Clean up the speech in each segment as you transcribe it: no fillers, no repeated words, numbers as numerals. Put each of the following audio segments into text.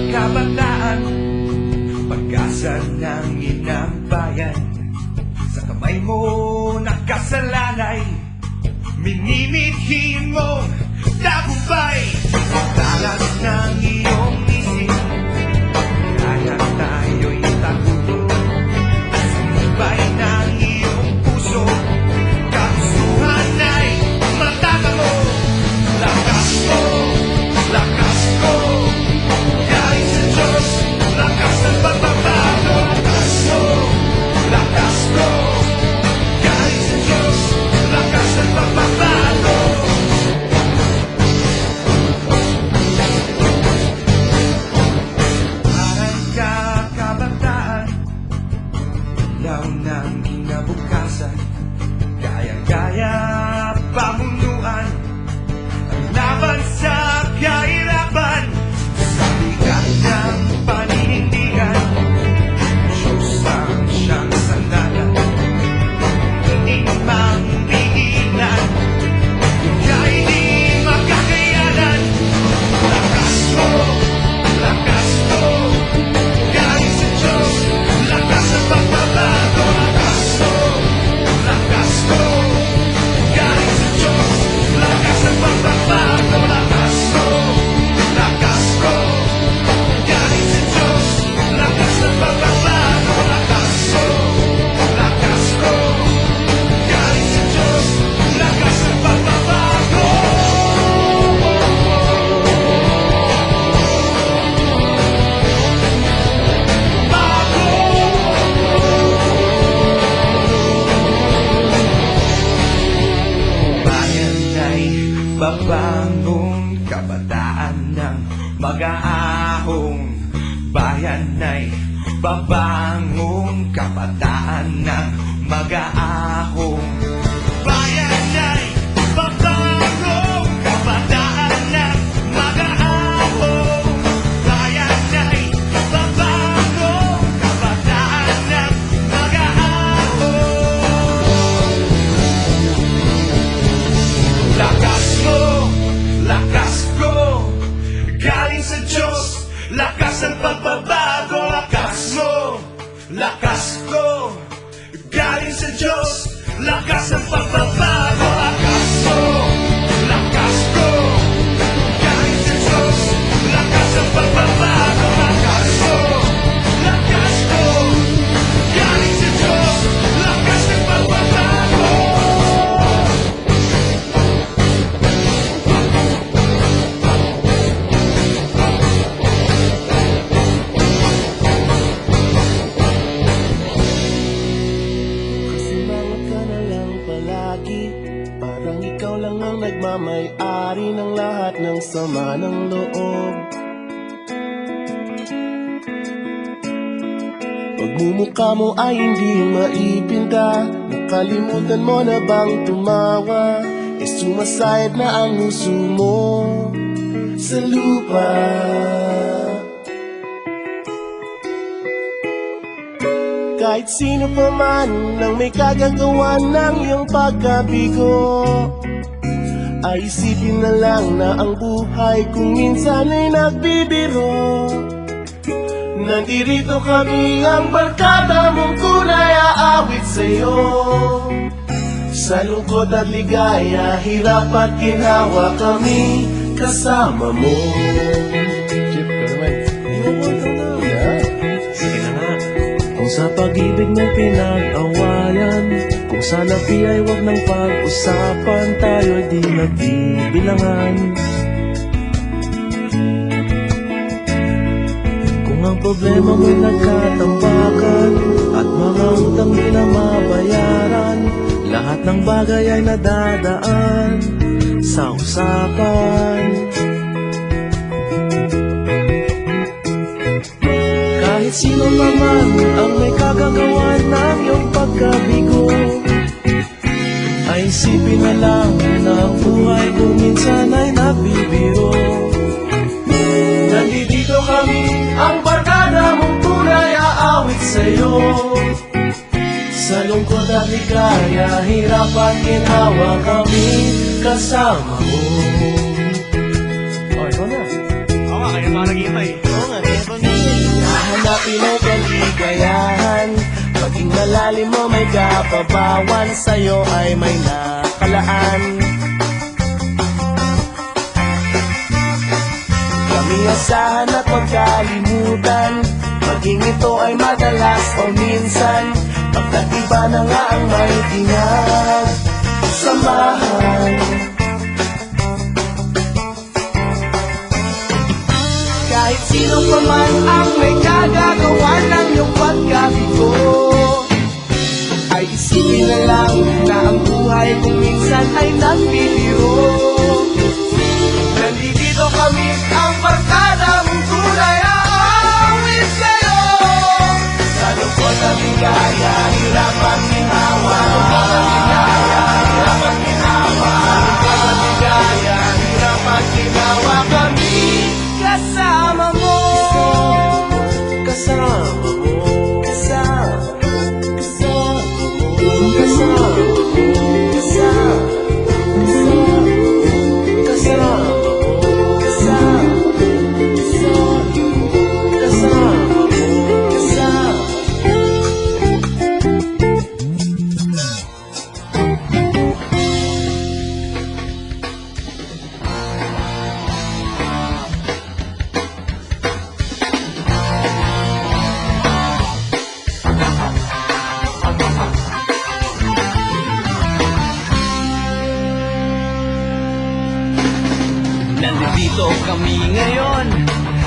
kabataan, pag-asa ng inang bayan. Sa kamay mo nakasalalay, minimithi mo tagumpay. Talas ng iyong isip, kaya tayo'y tagulo. Sumibay ng iyong puso, kagustuhan ay matatamo. Lakas mo, lakas ko, galing sa Diyos, lakas ng pagbabago. Lakas mo, lakas ko, galing sa Diyos, lakas ng pagbabago. Parang kakabataan, ilaw ng kinabukasan, kaya-kaya pamunuan ang laban sa kahirapan. Sa bigat ng paninindigan, Diyos ang siyang sandalan. Hindi mang diinan, kaya di makakayanan. Lakas mo, lakas ko, galing sa Diyos, lakas ng pagbabago. Lakas mo, lakas ko, galing sa Diyos, lakas ng pagbabago. Lakas mo, lakas ko, galing sa Diyos, lakas ng pagbabago. Lakas mo, lakas ko, galing sa Diyos, lakas ng pagbabago. Bayan ay babangong, kabataan ng mag-aahong. Bayan ay babangong, kabataan ng mag-aahong. Bayan ay babangong, kabataan ng mag-aahong. Bayan ay babangong, kabataan ng mag-aahong. Lakas mo, lakas ko, galing sa Diyos, lakas ng pagbabago. Lakas mo, lakas ko, galing sa Diyos, lakas ng pagbabago. Lakas mo, lakas ko, galing sa Diyos, lakas ng pagbabago. Lakas mo, lakas ko, galing sa Diyos, lakas ng pagbabago. Simangot ka na lang palagi, parang ikaw lang ang nagmamay-ari ng lahat ng sama ng loob. Pagmumukha mo ay hindi maipinta, nakalimutan mo na bang tumawa? E sumasayad na ang huso mo sa lupa. Kahit sino pa man ang may kagagawa ng iyong pagkabigo, ay isipin na lang na ang buhay kung minsan ay nagbibiro. Nandirito kami, ang barkada mong tunay aawit sa'yo. Sa lungkot at ligaya, hirap at ginawa kami kasama mo. Chip, ka naman. Sige na nga. Kung sa pag-ibig mo pinag-awayan, kung sa labi ay wag nang pag-usapan, tayo'y di nagbibilangan. Kung ang problema mo'y nagkatambakan at mga utang di na mabayaran, lahat ng bagay ay nadadaan sa usapan. Kahit sino naman ang may kagagawa ng iyong pagkabigo, ay isipin na lang na ang buhay kung minsan ay nagbibiro. Nandito kami, ang barkada mong tunay aawit sa'yo. Sa lungkot at ligaya, hirap at ginawa kami kasama mo. Oh, ikaw na. Oo nga, kaya Mga nag-iipay. Oo nga, kaya pag-ibig. Hahanapin ay kaligayahan. Paging malalim mo may kapabawan, sa'yo ay may nakalaan. Kami asahan at magkalimutan, maging ito ay madalas o minsan. Pagkatiba na nga ang may tinag samahan. Kahit sino pa man ang may kagagawa ng iyong pagkabigo, ay isipin na lang na ang buhay kung minsan ay nagbibiro. Nandito kami ang barkada mong tunay aawit sa'yo. Sa lungkot at ligaya, hirap at ginawa. Sa lungkot at ligaya, hirap at ginawa kami. Kasama mo, kasama mo, kasama mo, kasama mo, kasama mo, kasama mo, Nandito kami ngayon,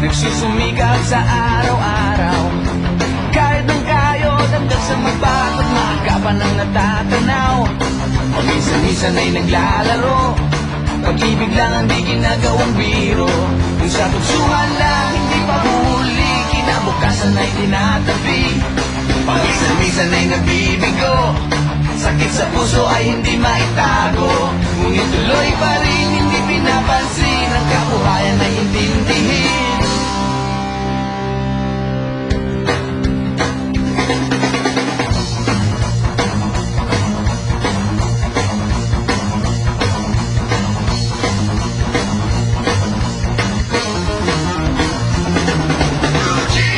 nagsusumikap sa araw-araw. Kahit ng kayod hanggang sa magbatot, maagapan ang natatanaw. Paminsan-minsan ay naglalaro, pag-ibig lang ang di ginagawang biro. Kung sa tuksuhan lang, hindi pa huli, kinabukasan ay tinatabi. Paminsan-minsan ay nabibigo, sakit sa puso ay hindi maitago. Ngunit tuloy pa rin, hindi pinapansin, ang kabuhayan ay intindihin.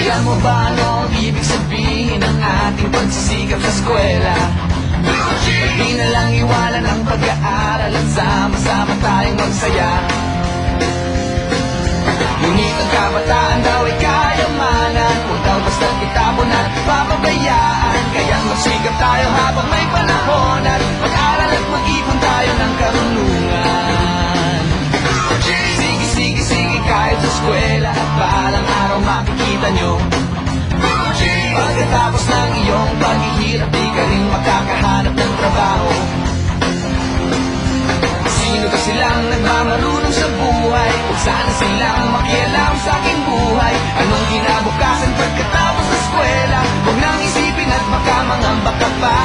Alam mo ba ano ang ibig sabihin ng ating pagsisikap sa eskwela? Di na lang iwanan ang pag-aaral at sama-sama tayong magsaya. Ngunit ang kabataan daw ay kayamanan, huwag daw basta't itapon at papabayaan. Kaya magsikap tayo habang may panahon, at mag-aral at mag-ipon tayo ng karunungan. Sige, kahit sa eskwela, at balang araw makikita nyo. Pagkatapos ng iyong paghihirap, di ka rin makakahanap ng trabaho. Sino ba silang nagmamarunong sa buhay? Huwag sana silang makialam sa aking buhay. Anong kinabukasan pagkatapos ng eskwela? Huwag nang isipin at baka mangamba ka pa.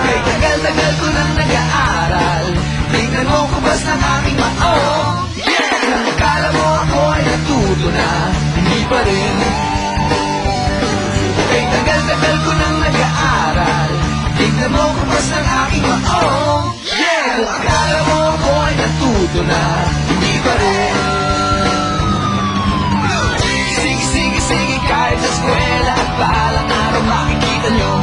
Kay tagal-tagal ko nang nag-aaral, tingnan mo kubas ng aking maong. Kung akala mo ako ay natuto na, hindi pa rin. Kay tagal-tagal ko nang nag-aaral, tignan mo kubas ng aking maong. Kung akala mo ako ay natuto na, hindi pa rin. Sige, kahit sa eskwela, at balang araw makikita nyo.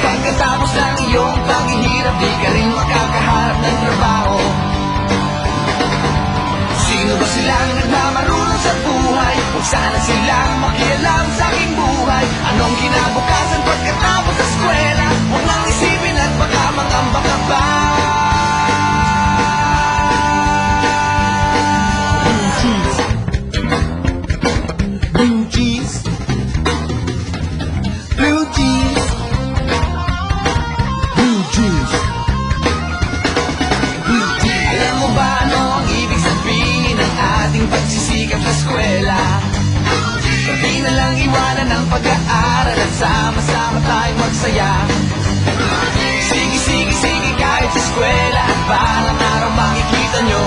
Pagkatapos ng iyong paghihirap, di ka rin makakaharap ng trabaho. Sino ba silang nagmamarunong sa buhay? Huwag sana silang makialam sa aking buhay. Anong kinabukasan pagkatapos sa eskwela? Huwag nang isipin at baka mangamba ka pa. Blue jeans, blue jeans, blue jeans, blue jeans. Alam mo ba ano ang ibig sabihin ng ating pagsisikap sa eskwela? Sabi na lang iwanan ang pag-aaral at sama-sama tayong magsaya. Sige, kahit sa eskwela, at balang araw makikita nyo.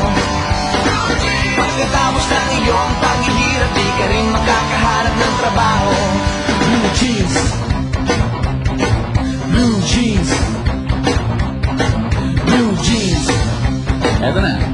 Pagkatapos ng iyong paghihirap, di ka rin makakahanap ng trabaho. Blue jeans, blue jeans, blue jeans. Eto na.